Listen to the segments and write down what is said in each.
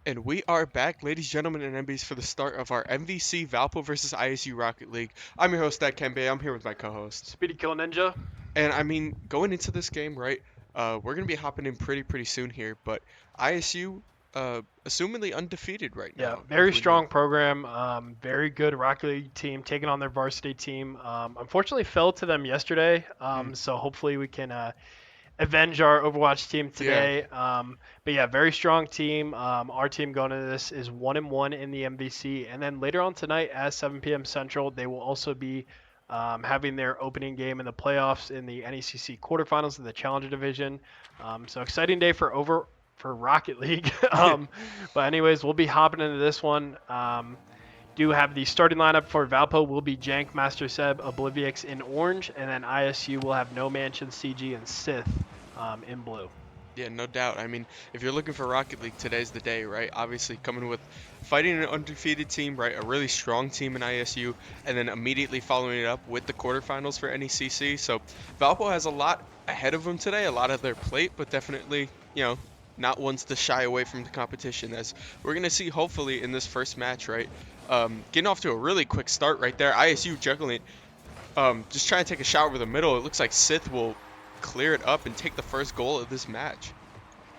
And we are back, ladies, gentlemen, and MBs, for the start of our MVC Valpo versus ISU Rocket League. I'm your host, Dad Kembe. I'm here with my co-host. Speedy Kill Ninja. And I mean, going into this game, right? We're gonna be hopping in pretty soon here, but ISU, assumingly undefeated right Yeah, now, if very we know. strong program. Very good Rocket League team taking on their varsity team. Unfortunately, fell to them yesterday. Mm, So hopefully we can avenge our Overwatch team yeah, today. But yeah, very strong team. Our team going into this is 1-1 in the MVC, and then later on tonight at 7 p.m. Central, they will also be having their opening game in the playoffs in the NECC quarterfinals of the Challenger Division. So exciting day for Rocket League. But anyways, we'll be hopping into this one. Do have the starting lineup for Valpo will be Jank, Master Seb, Oblivix in orange, and then ISU will have No Mansion, CG, and Sith in blue. yeah, no doubt. I mean, if you're looking for Rocket League, today's the day, right? Obviously, coming with fighting an undefeated team, right? A really strong team in ISU, and then immediately following it up with the quarterfinals for NECC. So Valpo has a lot ahead of them today, a lot of their plate, but definitely, not ones to shy away from the competition. As we're gonna see, hopefully, in this first match, right? Getting off to a really quick start right there. ISU juggling, just trying to take a shot over the middle. It looks like Sith will clear it up and take the first goal of this match.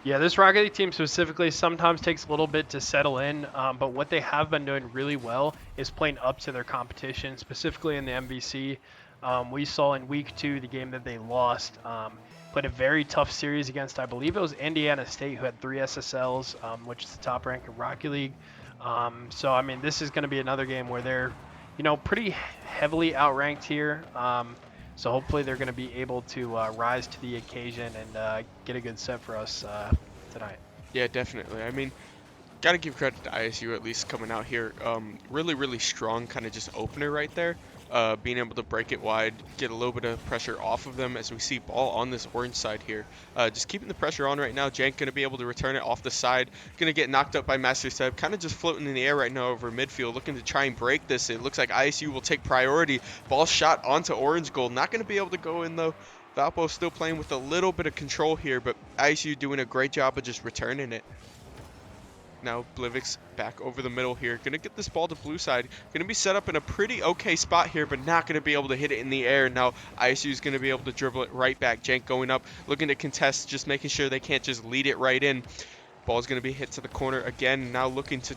Yeah, this Rocket League team specifically sometimes takes a little bit to settle in, but what they have been doing really well is playing up to their competition, specifically in the MVC. We saw in week 2 the game that they lost. Played a very tough series against, I believe it was Indiana State, who had 3 SSLs, which is the top rank in Rocket League. So, I mean, this is going to be another game where they're, pretty heavily outranked here. So hopefully they're going to be able to rise to the occasion and get a good set for us tonight. Yeah, definitely. I mean, gotta give credit to ISU at least coming out here. Really strong kind of just opener right there. Being able to break it wide, get a little bit of pressure off of them as we see ball on this orange side here. Just keeping the pressure on right now. Jank gonna be able to return it off the side. Gonna get knocked up by Master Seb. Kind of just floating in the air right now over midfield, looking to try and break this. It looks like ISU will take priority. Ball shot onto orange goal. Not gonna be able to go in though. Valpo still playing with a little bit of control here, but ISU doing a great job of just returning it. Now Blivix back over the middle here. Gonna get this ball to blue side. Gonna be set up in a pretty okay spot here, but not gonna be able to hit it in the air. Now ISU is gonna be able to dribble it right back. Jank going up, looking to contest, just making sure they can't just lead it right in. Ball's gonna be hit to the corner again. Now looking to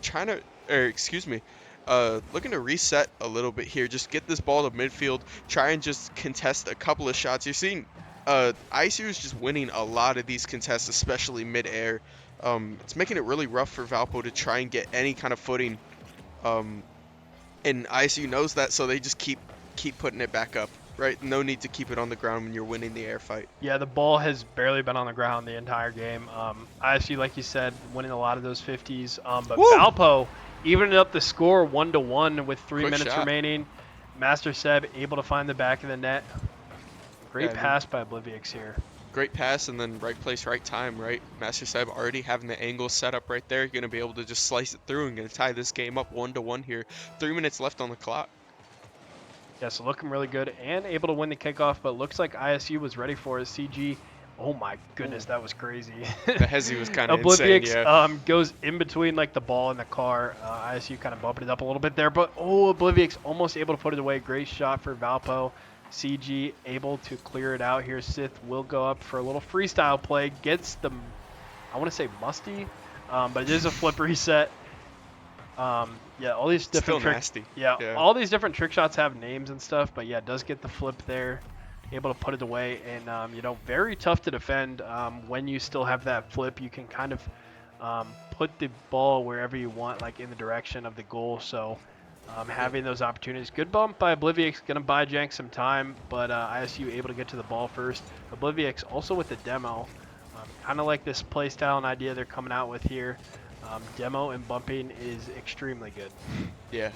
looking to reset a little bit here. Just get this ball to midfield. Try and just contest a couple of shots. You're seeing ISU is just winning a lot of these contests, especially mid-air. It's making it really rough for Valpo to try and get any kind of footing. Um, and ISU knows that, so they just keep putting it back up. Right? No need to keep it on the ground when you're winning the air fight. Yeah, the ball has barely been on the ground the entire game. ISU, like you said, winning a lot of those 50s. But Woo! Valpo evening up the score 1-1 with 3 Quick minutes shot. remaining. Master Seb able to find the back of the net. Yeah, Great I mean, pass by Oblivix here. great pass and then right place, right time, right? Master Seb already having the angle set up right there. Going to be able to just slice it through and going to tie this game up 1-1 here. 3 minutes left on the clock. Yeah, so looking really good and able to win the kickoff, but looks like ISU was ready for his CG. Oh my goodness, Ooh, that was crazy. the hezi was kind of insane, Oblivix yeah. goes in between like the ball and the car. ISU kind of bumped it up a little bit there, but Oblivix almost able to put it away. Great shot for Valpo. CG able to clear it out here. Sith will go up for a little freestyle play. Gets the, I want to say musty, but it is a flip reset. Yeah, all these Still different trick. nasty. Yeah, Yeah. all these different trick shots have names and stuff, but yeah, does get the flip there, able to put it away, and very tough to defend. When you still have that flip, you can kind of put the ball wherever you want, like in the direction of the goal. So having those opportunities, good bump by Oblivix, gonna buy Jank some time, but ISU able to get to the ball first. Oblivix also with the demo, kind of like this play style and idea they're coming out with here. Demo and bumping is extremely good. Yeah.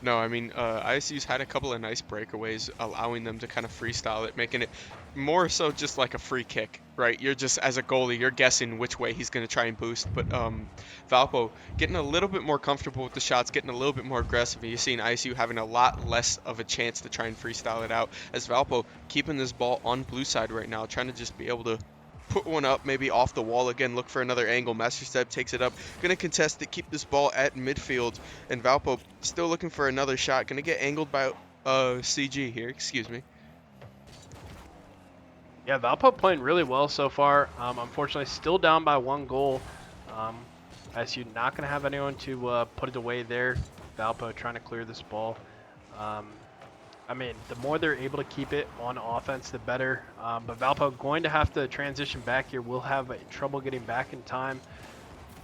No, I mean, ISU's had a couple of nice breakaways, allowing them to kind of freestyle it, making it more so just like a free kick, right? You're just, as a goalie, you're guessing which way he's going to try and boost. But Valpo getting a little bit more comfortable with the shots, getting a little bit more aggressive. And you're seeing ISU having a lot less of a chance to try and freestyle it out, as Valpo keeping this ball on blue side right now, trying to just be able to put one up, maybe off the wall again, look for another angle. Master Step takes it up, gonna contest it, keep this ball at midfield, and Valpo still looking for another shot, gonna get angled by CG here, excuse me. Yeah, Valpo playing really well so far. Unfortunately, still down by 1 goal. ISU not going to have anyone to put it away there. Valpo trying to clear this ball. Um, I mean, the more they're able to keep it on offense, the better. But Valpo going to have to transition back here. We'll have trouble getting back in time.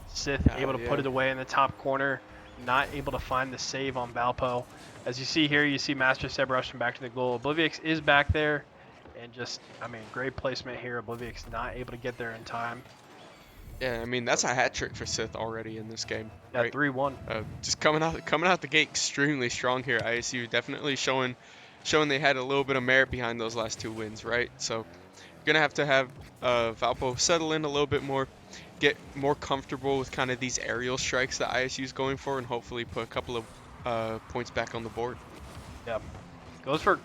Sith able to put it away in the top corner. Not able to find the save on Valpo. As you see here, you see Master Seb rushing back to the goal. Oblivix is back there. And just, I mean, great placement here. Oblivix not able to get there in time. Yeah, I mean that's a hat trick for Sith already in this game, Yeah, right? 3-1. Just coming out the gate extremely strong here. ISU definitely showing they had a little bit of merit behind those last 2 wins, right? So gonna have to have Valpo settle in a little bit more, get more comfortable with kind of these aerial strikes that ISU is going for, and hopefully put a couple of points back on the board. Yeah. Goes for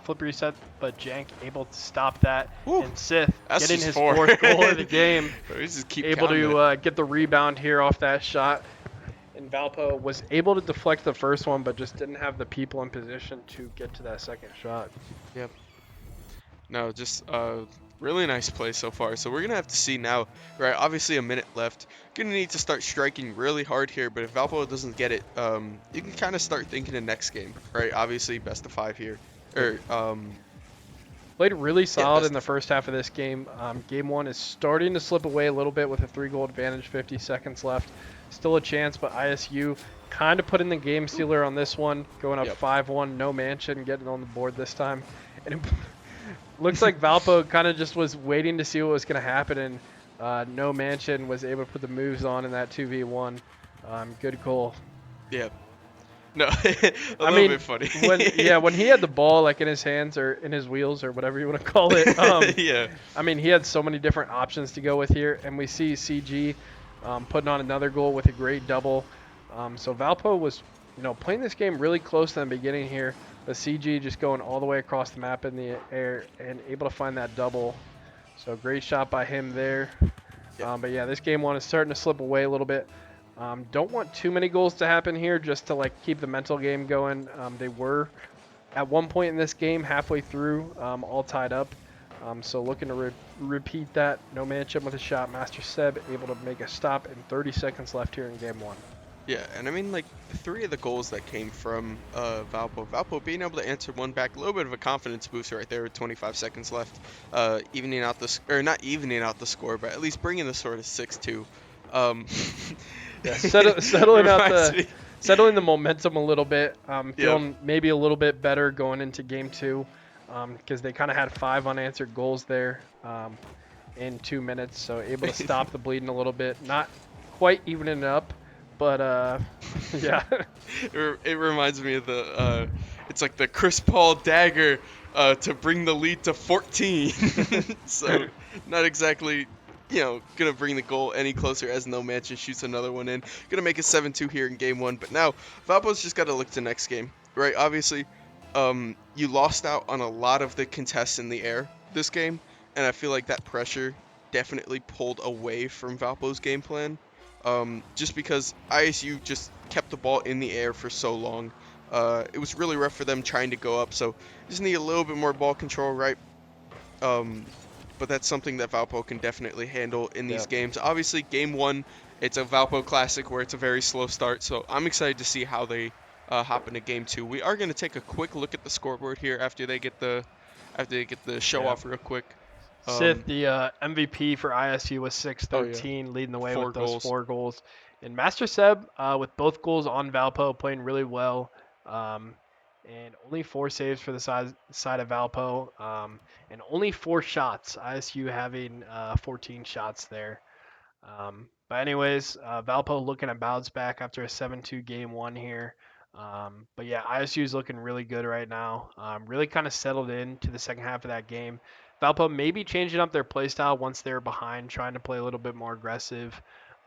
flip reset, but Jank able to stop that. Woo, and Sith that's getting just his 4. 4th goal of the game. We just keep Able counting it. to get the rebound here off that shot. And Valpo was able to deflect the first one, but just didn't have the people in position to get to that second shot. Yep. No, just really nice play so far. So we're gonna have to see now, right? Obviously a minute left. Gonna need to start striking really hard here. But if Valpo doesn't get it, you can kind of start thinking the next game, right? Obviously best of 5 here, or Played really solid best in the first half of this game. Game 1 is starting to slip away a little bit with a 3-goal advantage, 50 seconds left. Still a chance, but ISU kind of put in the game sealer on this one, going up 5-1, no mansion, getting on the board this time. And it looks like Valpo kind of just was waiting to see what was going to happen, and no mansion was able to put the moves on in that 2v1. Good goal. Yeah. No, a I little mean, bit funny. when he had the ball like in his hands or in his wheels or whatever you want to call it. Yeah. I mean, he had so many different options to go with here, and we see CG putting on another goal with a great double. So Valpo was, playing this game really close in the beginning here, but CG just going all the way across the map in the air and able to find that double. So great shot by him there. But yeah, this game 1 is starting to slip away a little bit. Don't want too many goals to happen here just to keep the mental game going. They were at one point in this game halfway through all tied up. So looking to repeat that. No manship with a shot. Master Seb able to make a stop in 30 seconds left here in game 1. Yeah, and I mean, 3 of the goals that came from Valpo being able to answer one back, a little bit of a confidence boost right there with 25 seconds left, evening out not evening out the score, but at least bringing the score to 6-2. Yeah, settling the momentum a little bit. Feeling maybe a little bit better going into game 2, because they kind of had 5 unanswered goals there in 2 minutes, so able to stop the bleeding a little bit. Not quite evening it up, but yeah. It reminds me of it's like the Chris Paul dagger to bring the lead to 14. So not exactly, gonna bring the goal any closer as No Mansion shoots another one in. Gonna make it 7-2 here in game 1. But now Valpo's just gotta look to next game, right? Obviously, you lost out on a lot of the contests in the air this game, and I feel like that pressure definitely pulled away from Valpo's game plan. Just because ISU just kept the ball in the air for so long. It was really rough for them trying to go up, so just need a little bit more ball control, right? But that's something that Valpo can definitely handle in these games. Obviously, game 1, it's a Valpo Classic where it's a very slow start, so I'm excited to see how they hop into game 2. We are going to take a quick look at the scoreboard here after they get the show off real quick. Sith, the MVP for ISU was 6-13, leading the way with those 4 goals. And Master Seb with both goals on Valpo, playing really well. And only 4 saves for the side of Valpo. And only 4 shots. ISU having 14 shots there. But anyways, Valpo looking to bounce back after a 7-2 game 1 here. But yeah, ISU is looking really good right now. Really kind of settled in to the second half of that game. Valpo maybe changing up their play style once they're behind, trying to play a little bit more aggressive.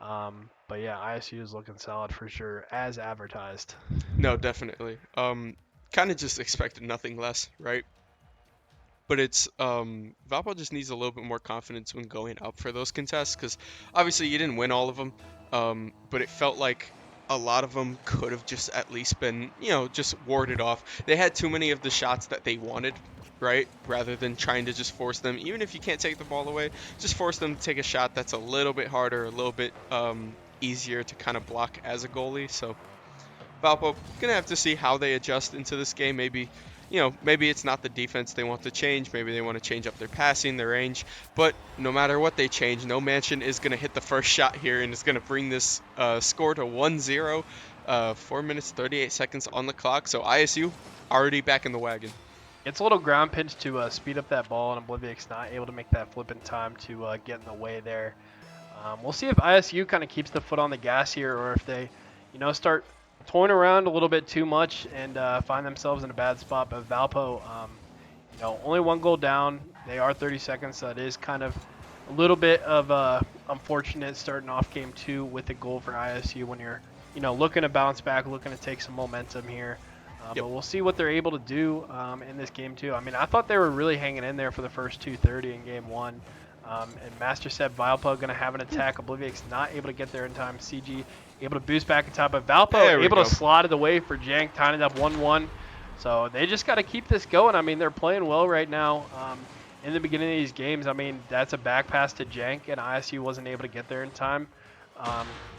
But yeah, ISU is looking solid for sure, as advertised. No, definitely. Kind of just expected nothing less, right? but it's Valpo just needs a little bit more confidence when going up for those contests because obviously you didn't win all of them, but it felt like a lot of them could have just at least been, just warded off. They had too many of the shots that they wanted, right? Rather than trying to just force them, even if you can't take the ball away, just force them to take a shot that's a little bit harder, a little bit easier to kind of block as a goalie. So Valpo gonna have to see how they adjust into this game. Maybe, maybe it's not the defense they want to change. Maybe they want to change up their passing, their range. But no matter what they change, no Mansion is gonna hit the first shot here and is gonna bring this score to 1-0. 4 minutes 38 seconds on the clock. So ISU already back in the wagon. It's a little ground pinch to speed up that ball, and Oblivic's not able to make that flip in time to get in the way there. We'll see if ISU kind of keeps the foot on the gas here, or if they, start toying around a little bit too much and find themselves in a bad spot. But Valpo, only 1 goal down. They are 30 seconds, so it is kind of a little bit of unfortunate starting off game 2 with a goal for ISU when you're, looking to bounce back, looking to take some momentum here. But we'll see what they're able to do in this game too. I mean, I thought they were really hanging in there for the first 2:30 in game 1. And Master said Valpo going to have an attack. Oblivic's not able to get there in time. CG able to boost back in top, but Valpo able to slot it away for Jank, tying it up 1-1. So they just got to keep this going. I mean, they're playing well right now. In the beginning of these games, I mean, that's a back pass to Jank, and ISU wasn't able to get there in time.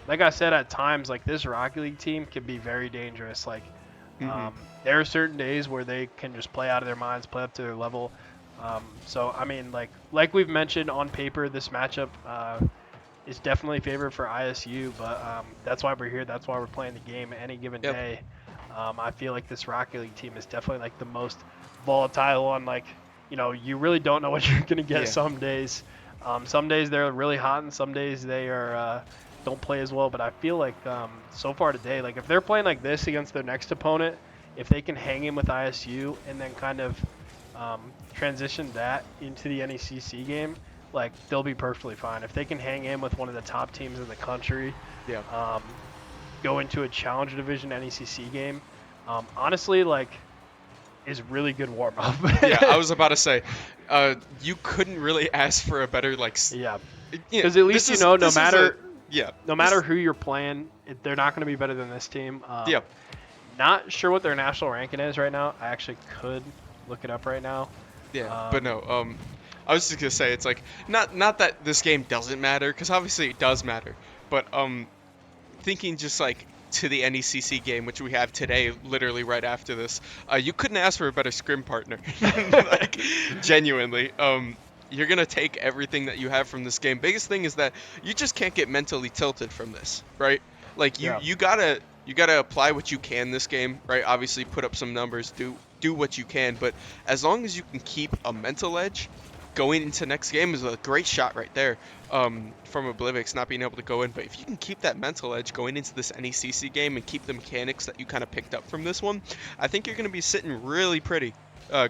Like I said, at times, like this Rocket League team can be very dangerous. Like, there are certain days where they can just play out of their minds, play up to their level. So, I mean, like we've mentioned on paper, this matchup is definitely favored for ISU, but that's why we're here. That's why we're playing the game any given day. I feel like this Rocket League team is definitely like the most volatile on, like, you really don't know what you're going to get some days. Some days they're really hot, and some days they are don't play as well. But I feel like so far today, like if they're playing like this against their next opponent, if they can hang in with ISU and then kind of transition that into the NECC game, like they'll be perfectly fine. If they can hang in with one of the top teams in the country, go into a Challenger Division NECC game, honestly, like, is really good warm up. I was about to say, you couldn't really ask for a better because at least no matter who you're playing, they're not going to be better than this team. Not sure what their national ranking is right now. I actually could look it up right now. But no, I was just gonna say it's like not that this game doesn't matter, because obviously it does matter, but thinking just like to the NECC game, which we have today, literally right after this, you couldn't ask for a better scrim partner. Like, genuinely, you're gonna take everything that you have from this game. Biggest thing is that you just can't get mentally tilted from this, right? Like you gotta apply what you can this game, right? Obviously, put up some numbers, do what you can, but as long as you can keep a mental edge going into next game is a great shot right there from Oblivix not being able to go in. But if you can keep that mental edge going into this NECC game and keep the mechanics that you kind of picked up from this one, I think you're going to be sitting really pretty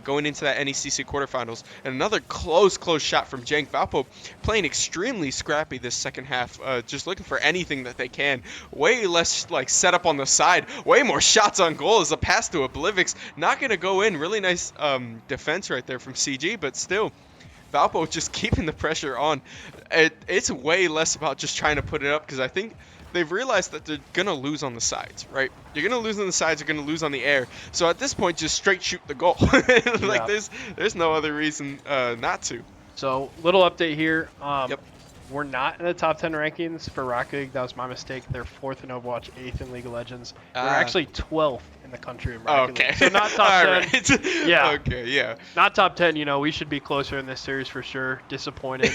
going into that NECC quarterfinals. And another close shot from Jank. Valpo playing extremely scrappy this second half, just looking for anything that they can. Way less like set up on the side, way more shots on goal as a pass to Oblivix. Not going to go in. Really nice defense right there from CG, but still, Valpo just keeping the pressure on. It's way less about just trying to put it up, because I think they've realized that they're going to lose on the sides, right? You're going to lose on the sides, you're going to lose on the air. So at this point, just straight shoot the goal. Like, there's no other reason not to. So, little update here. We're not in the top 10 rankings for Rocket League. That was my mistake. They're 4th in Overwatch, 8th in League of Legends. We're actually 12th in the country in Rocket League. So not top 10. Right. Not top 10. We should be closer in this series for sure. Disappointed.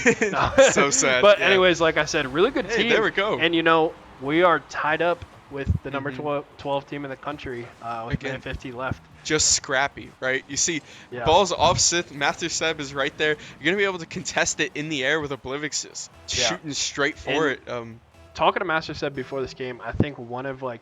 So sad. But anyways, like I said, really good team. There we go. And, we are tied up with the number 12 team in the country with minute 50 left. Just scrappy, right? You see, balls off Sith, Master Seb is right there. You're going to be able to contest it in the air with Oblivix just shooting straight for it. Talking to Master Seb before this game, I think one of, like,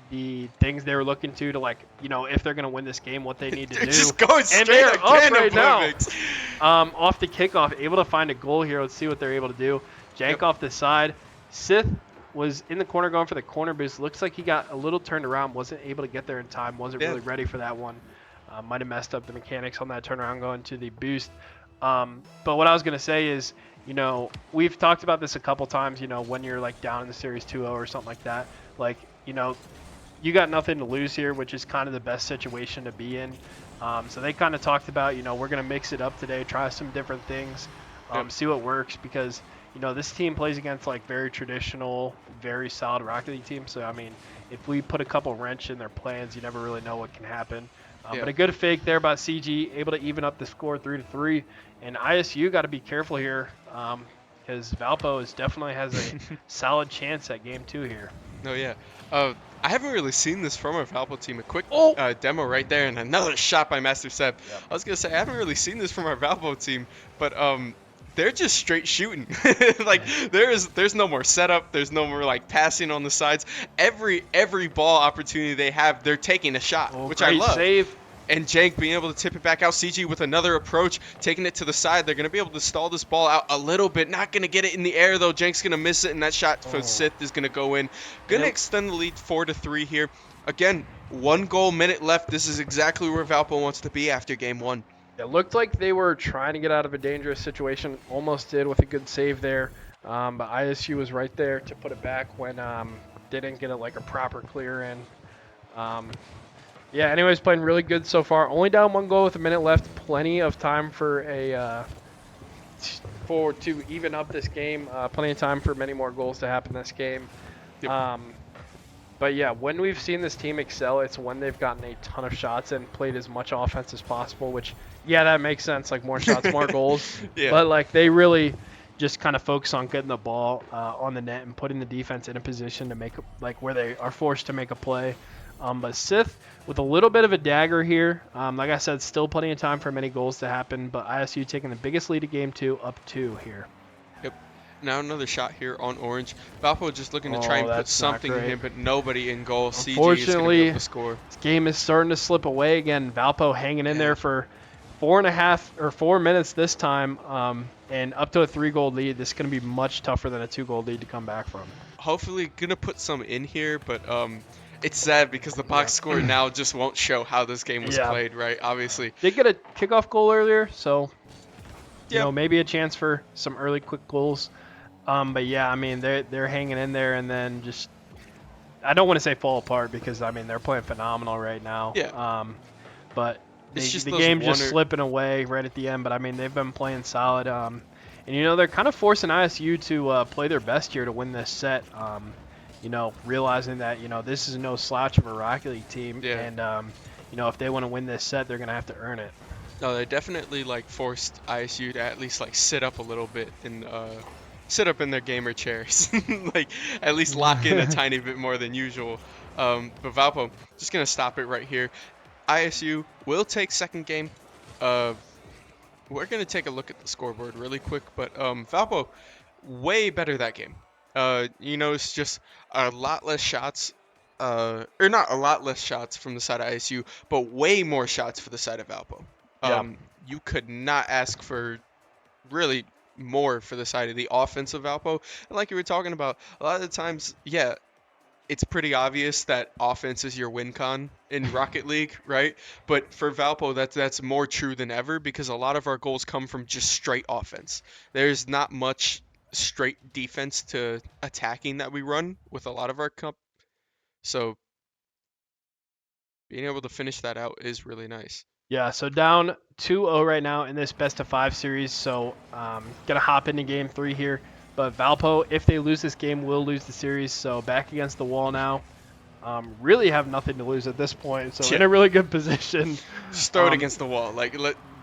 the things they were looking to if they're going to win this game, what they need to do. Just going straight they're again, up right Oblivix. Now. Off the kickoff, able to find a goal here. Let's see what they're able to do. Jank off the side. Sith was in the corner going for the corner boost. Looks like he got a little turned around, wasn't able to get there in time, wasn't really ready for that one. Might have messed up the mechanics on that turnaround going to the boost. But what I was going to say is, we've talked about this a couple times, when you're like down in the series 2-0 or something like that, like, you got nothing to lose here, which is kind of the best situation to be in. So they kind of talked about, we're going to mix it up today, try some different things, see what works, because, this team plays against like very traditional, very solid Rocket League teams. So, I mean, if we put a couple wrench in their plans, you never really know what can happen. But a good fake there by CG, able to even up the score 3-3. And ISU got to be careful here, because Valpo definitely has a solid chance at game 2 here. Oh yeah. I haven't really seen this from our Valpo team. A quick Oh! demo right there, and another shot by Master Seb. Yep. I was gonna say I haven't really seen this from our Valpo team, but they're just straight shooting. Like there's no more setup. There's no more like passing on the sides. Every ball opportunity they have, they're taking a shot, which I love. Save. And Jank being able to tip it back out. CG with another approach, taking it to the side. They're going to be able to stall this ball out a little bit. Not going to get it in the air, though. Jank's going to miss it, and that shot for Sith is going to go in. Going to extend the lead 4-3 here. Again, 1 goal minute left. This is exactly where Valpo wants to be after game 1. It looked like they were trying to get out of a dangerous situation. Almost did with a good save there. But ISU was right there to put it back when they didn't get it like a proper clear in. Yeah, anyways, playing really good so far. Only down 1 goal with a minute left. Plenty of time for to even up this game. Plenty of time for many more goals to happen this game. Yep. But yeah, when we've seen this team excel, it's when they've gotten a ton of shots and played as much offense as possible, which, yeah, that makes sense. Like, more shots, more goals. Yeah. But, like, they really just kind of focus on getting the ball on the net and putting the defense in a position to make, like, where they are forced to make a play. But Sith with a little bit of a dagger here. Like I said, still plenty of time for many goals to happen, but ISU taking the biggest lead of game 2, up 2 here. Yep. Now another shot here on Orange. Valpo just looking to try and put something in him, but nobody in goal. CG is going to be able to score. This game is starting to slip away again. Valpo hanging in there for 4 minutes this time, and up to a 3-goal lead. This is going to be much tougher than a 2-goal lead to come back from. Hopefully going to put some in here, but it's sad because the box score now just won't show how this game was played, right? Obviously. They get a kickoff goal earlier, so maybe a chance for some early quick goals. But yeah, I mean they're hanging in there, and then just I don't want to say fall apart because I mean they're playing phenomenal right now. Yeah. But it's just the game just slipping away right at the end. But I mean they've been playing solid. And they're kind of forcing ISU to play their best here to win this set. Realizing that, this is no slouch of a Rocket League team. Yeah. And, if they want to win this set, they're going to have to earn it. No, they definitely, forced ISU to at least, sit up a little bit and sit up in their gamer chairs. At least lock in a tiny bit more than usual. But Valpo, just going to stop it right here. ISU will take second game. We're going to take a look at the scoreboard really quick. But Valpo, way better that game. It's just a lot less shots, or not a lot less shots from the side of ISU, but way more shots for the side of Valpo. You could not ask for really more for the side of the offense of Valpo. And like you were talking about, a lot of the times, it's pretty obvious that offense is your win con in Rocket League, right? But for Valpo, that's more true than ever because a lot of our goals come from just straight offense. There's not much straight defense to attacking that we run with a lot of our cup. So being able to finish that out is really nice. Yeah, so down 2-0 right now in this best of 5 series. So gonna hop into game 3 here. But Valpo, if they lose this game, will lose the series. So back against the wall now. Really have nothing to lose at this point. So in a really good position. Just throw it against the wall.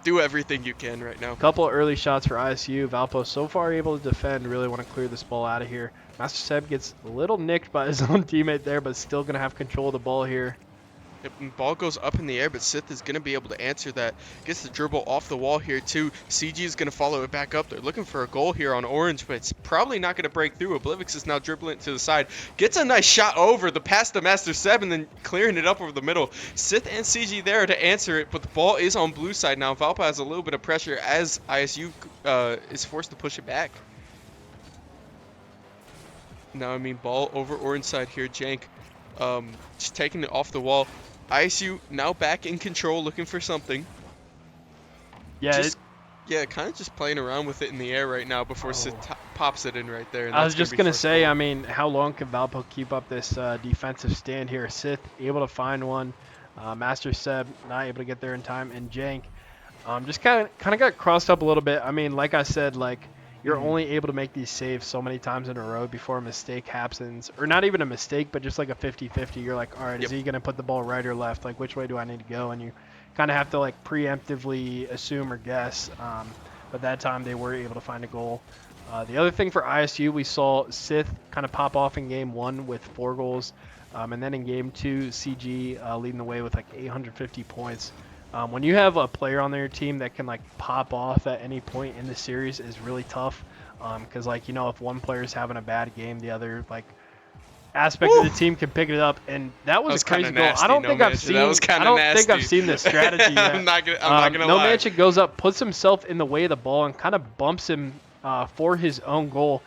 Do everything you can right now. Couple early shots for ISU. Valpo so far able to defend. Really want to clear this ball out of here. Master Seb gets a little nicked by his own teammate there, but still going to have control of the ball here. Yep, and ball goes up in the air, but Sith is going to be able to answer that. Gets the dribble off the wall here, too. CG is going to follow it back up. They're looking for a goal here on Orange, but it's probably not going to break through. Oblivix is now dribbling it to the side. Gets a nice shot over the pass to Master Seb and then clearing it up over the middle. Sith and CG there to answer it, but the ball is on blue side now. Valpo has a little bit of pressure as ISU is forced to push it back. Now, ball over orange side here. Jank just taking it off the wall. ISU now back in control, looking for something. Yeah, Just, yeah, kind of just playing around with it in the air right now before Sith pops it in right there, and I that's was gonna just be gonna first say, goal. I mean, how long can Valpo keep up this defensive stand here? Sith able to find one, Master Seb not able to get there in time, and Jank just kind of got crossed up a little bit. I mean, like I said, like you're Mhm. only able to make these saves so many times in a row before a mistake happens, or not even a mistake, but just like a 50-50. You're like, all right, is Yep. he gonna put the ball right or left? Like, which way do I need to go? And you kind of have to like preemptively assume or guess. But that time they were able to find a goal. The other thing for ISU, we saw Sith kind of pop off in game one with 4 goals. And then in game two, CG leading the way with like 850 points. When you have a player on their team that can like pop off at any point in the series is really tough. Because like, you know, if one player is having a bad game, the other like aspect of Woo! the team can pick it up. And that That was a was kind crazy of goal. nasty, no Mancha. That was I kind of don't think I've nasty. seen this strategy yet. I'm not gonna No lie. Mancha goes up, puts himself in the way of the ball, and kind of bumps him for his own goal.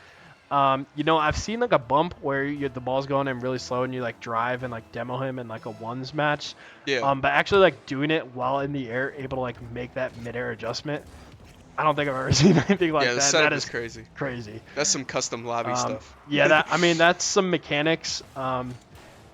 You know, I've seen like a bump where the ball's going in really slow and you like drive and like demo him in like a ones match. Yeah. But actually like doing it while in the air, able to like make that midair adjustment. I don't think I've ever seen anything like Yeah, the that. setup That is is crazy. crazy. That's some custom lobby stuff. Yeah, that I mean that's some mechanics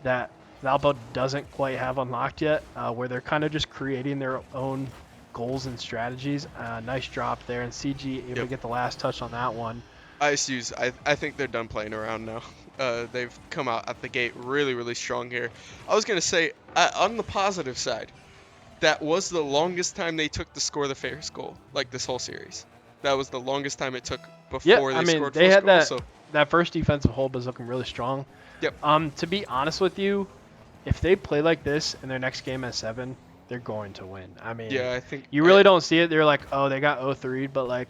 that Valpo doesn't quite have unlocked yet, where they're kind of just creating their own goals and strategies. Nice drop there, and CG able to Yep. get the last touch on that one. ISU's, I think they're done playing around now. They've come out at the gate really, really strong here. I was going to say, on the positive side, that was the longest time they took to score the first goal, like this whole series. That was the longest time it took Yeah, before I they mean scored they first had goal. So, that first defensive hold was looking really strong. yep. To be honest with you, if they play like this in their next game at 7, they're going to win. I mean, Yeah, I think. you really don't see it. They're like, oh, they got 0-3, but like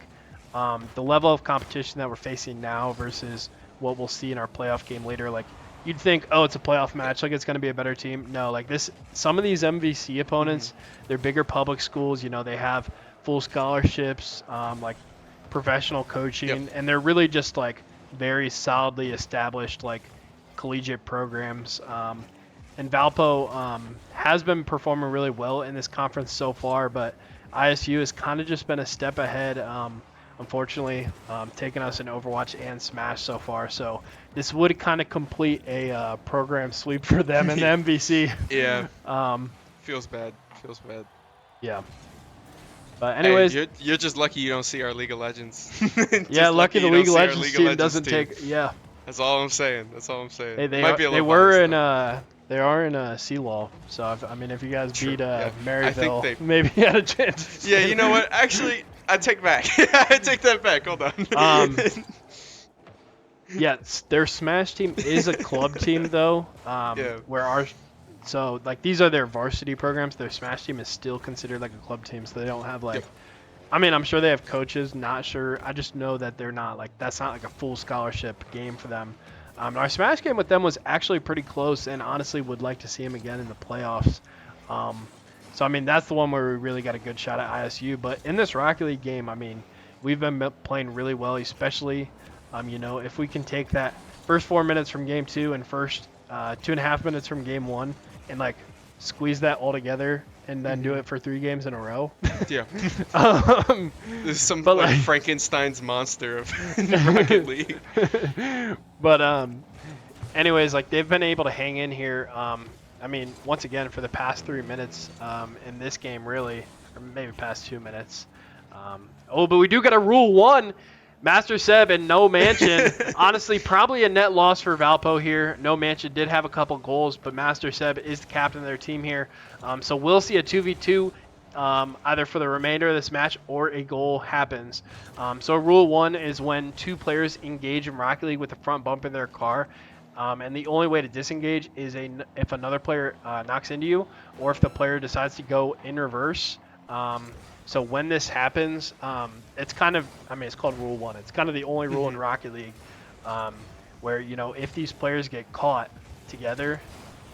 the level of competition that we're facing now versus what we'll see in our playoff game later, like you'd think, oh, it's a playoff match, like it's going to be a better team. No, like this, some of these MVC opponents, they're bigger public schools. You know, they have full scholarships, like professional coaching, and they're really just like very solidly established like collegiate programs. And Valpo has been performing really well in this conference so far, but ISU has kind of just been a step ahead. Unfortunately, taking us in Overwatch and Smash so far. So this would kind of complete a program sweep for them in the MVC. Yeah. Um, Feels bad. Feels bad. yeah. But Hey, anyways, you're just lucky you don't see our League of Legends. yeah, Just lucky the you League don't of see our Legends League of team Legends doesn't team. take. Yeah. That's all I'm saying. That's all I'm saying. Hey, Might be a they little were biased, in they are in Sealaw. So I mean, if you guys True, beat yeah. I think Maryville, they- maybe you had a chance. Yeah, you know what? Actually, I take back. I take that back. Hold on. Yeah, their Smash team is a club team though. Yeah. Where so like these are their varsity programs. Their Smash team is still considered like a club team, so they don't have like. Yep. I mean, I'm sure they have coaches. Not sure. I just know that they're not like that's not like a full scholarship game for them. Our Smash game with them was actually pretty close, and honestly would like to see them again in the playoffs. So I mean, that's the one where we really got a good shot at ISU. But in this Rocket League game, I mean, we've been playing really well, especially. You know, if we can take that first 4 minutes from game 2 and first 2.5 minutes from game 1 and like squeeze that all together and then do it for 3 games in a row. Yeah. um, This is some but, like like- Frankenstein's monster of Rocket League. but anyways, like they've been able to hang in here. I mean, once again for the past 3 minutes in this game, really, or maybe past 2 minutes. But we do got a rule 1. Master Seb and No Mansion. Honestly, probably a net loss for Valpo here. No Mansion did have a couple goals, but Master Seb is the captain of their team here. So we'll see a 2v2 either for the remainder of this match or a goal happens. So rule 1 is when 2 players engage in Rocket League with the front bump in their car. And the only way to disengage is if another player knocks into you or if the player decides to go in reverse. So when this happens, it's kind of, I mean, it's called Rule 1. It's kind of the only rule in Rocket League where, you know, if these players get caught together,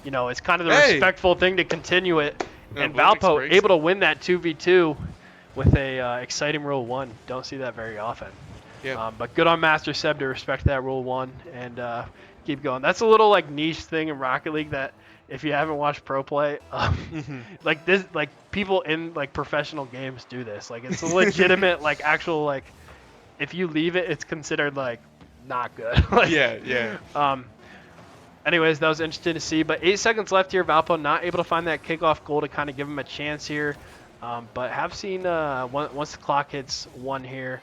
you know, it's kind of the respectful thing to continue it. Yeah, and Blue Mix Valpo breaks. able to win that 2v2 with a exciting Rule 1. Don't see that very often. Yeah. But good on Master Seb to respect that Rule 1 and keep going. That's a little like niche thing in Rocket League that if you haven't watched pro play, Hmm. like this, like people in like professional games do this. Like it's a legitimate, like actual, like if you leave it, it's considered like not good. like, Yeah, yeah. um, anyways, that was interesting to see. But 8 seconds left here. Valpo not able to find that kickoff goal to kind of give him a chance here. But have seen once the clock hits 1 here,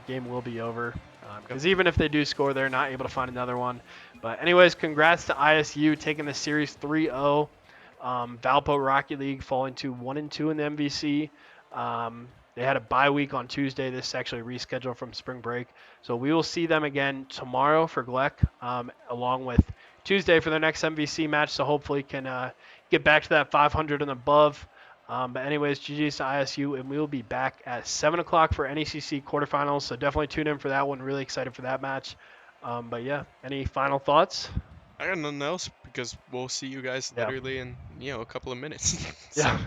game will be over. Yep. Because even if they do score, they're not able to find another one. But anyways, congrats to ISU taking the series 3-0. Valpo Rocket League falling to 1-2 in the MVC. They had a bye week on Tuesday. This is actually rescheduled from spring break. So we will see them again tomorrow for Gleck, along with Tuesday for their next MVC match. So hopefully can get back to that 500 and above. But anyways, GG's to ISU, and we will be back at 7 o'clock for NECC quarterfinals. So definitely tune in for that one. Really excited for that match. But yeah, any final thoughts? I got nothing else because we'll see you guys Yeah. literally in a couple of minutes. So Yeah.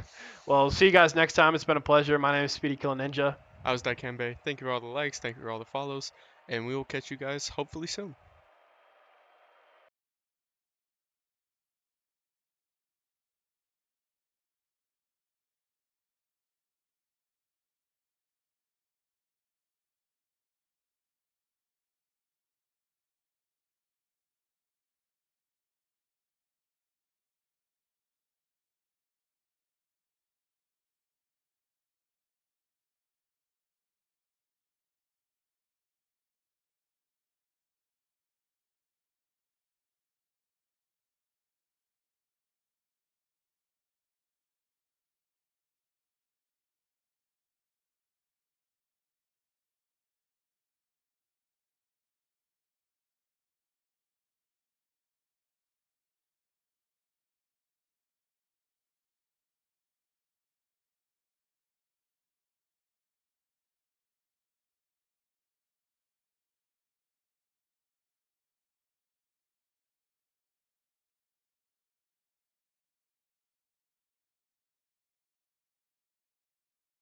Well, see you guys next time. It's been a pleasure. My name is Speedy Kill Ninja. I was Daikenbe. Thank you for all the likes. Thank you for all the follows, and we will catch you guys hopefully soon.